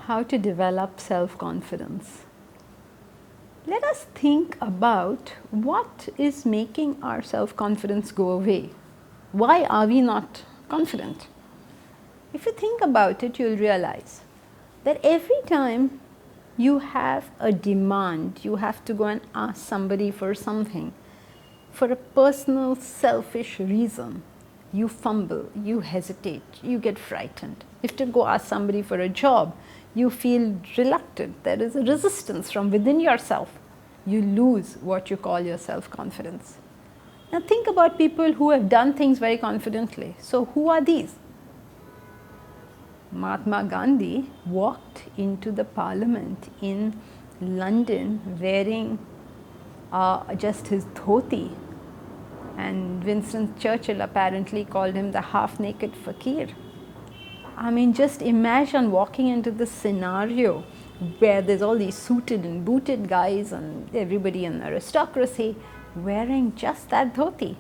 How to develop self-confidence. Let us think about what is making our self-confidence go away. Why are we not confident? If you think about it, you'll realize that every time you have a demand, you have to go and ask somebody for something, for a personal selfish reason, you fumble, you hesitate, you get frightened. If to go ask somebody for a job, you feel reluctant, there is a resistance from within yourself. You lose what you call your self-confidence. Now think about people who have done things very confidently. So who are these? Mahatma Gandhi walked into the parliament in London wearing just his dhoti, and Winston Churchill apparently called him the half-naked fakir. I mean, just imagine walking into this scenario where there's all these suited and booted guys and everybody in aristocracy wearing just that dhoti.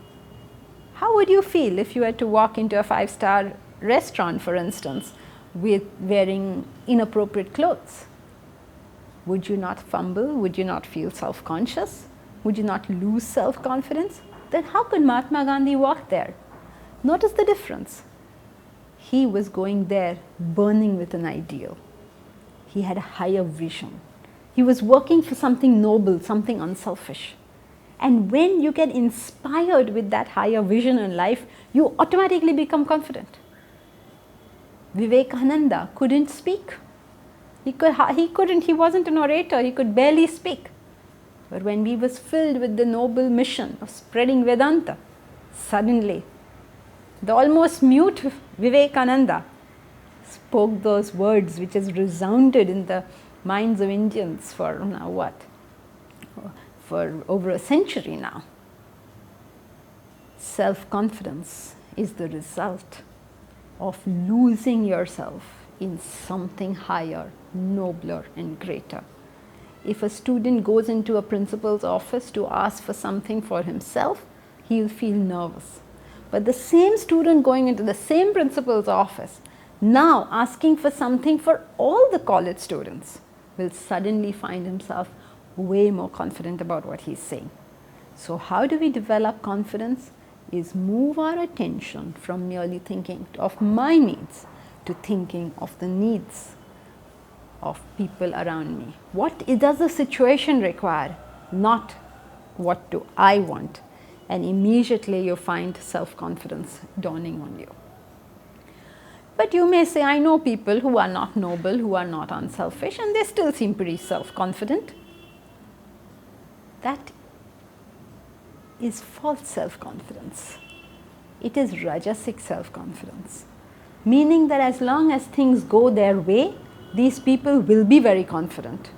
How would you feel if you had to walk into a 5-star restaurant, for instance, with wearing inappropriate clothes? Would you not fumble? Would you not feel self-conscious? Would you not lose self-confidence? Then how could Mahatma Gandhi walk there? Notice the difference. He was going there burning with an ideal. He had a higher vision. He was working for something noble, something unselfish. And when you get inspired with that higher vision in life, you automatically become confident. Vivekananda couldn't speak. He wasn't an orator, he could barely speak. But when he was filled with the noble mission of spreading Vedanta, suddenly the almost mute Vivekananda spoke those words which has resounded in the minds of Indians for now what? For over a century now. Self-confidence is the result of losing yourself in something higher, nobler and greater. If a student goes into a principal's office to ask for something for himself, he will feel nervous. But the same student going into the same principal's office, now asking for something for all the college students, will suddenly find himself way more confident about what he's saying. So how do we develop confidence? Is move our attention from merely thinking of my needs to thinking of the needs of people around me. What does the situation require? Not what do I want? And immediately you find self-confidence dawning on you. But you may say, I know people who are not noble, who are not unselfish, and they still seem pretty self-confident. That is false self-confidence. It is rajasic self-confidence, meaning that as long as things go their way, these people will be very confident.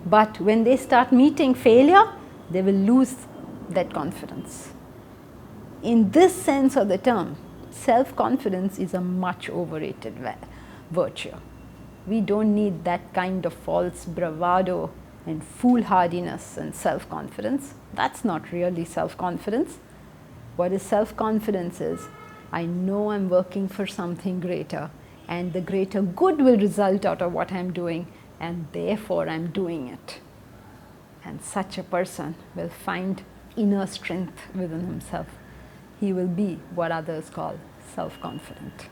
But when they start meeting failure, they will lose that confidence. In this sense of the term, self-confidence is a much overrated virtue. We don't need that kind of false bravado and foolhardiness and self-confidence. That's not really self-confidence. What is self-confidence is, I know I'm working for something greater, and the greater good will result out of what I'm doing, and therefore I'm doing it. And such a person will find inner strength within himself. He will be what others call self-confident.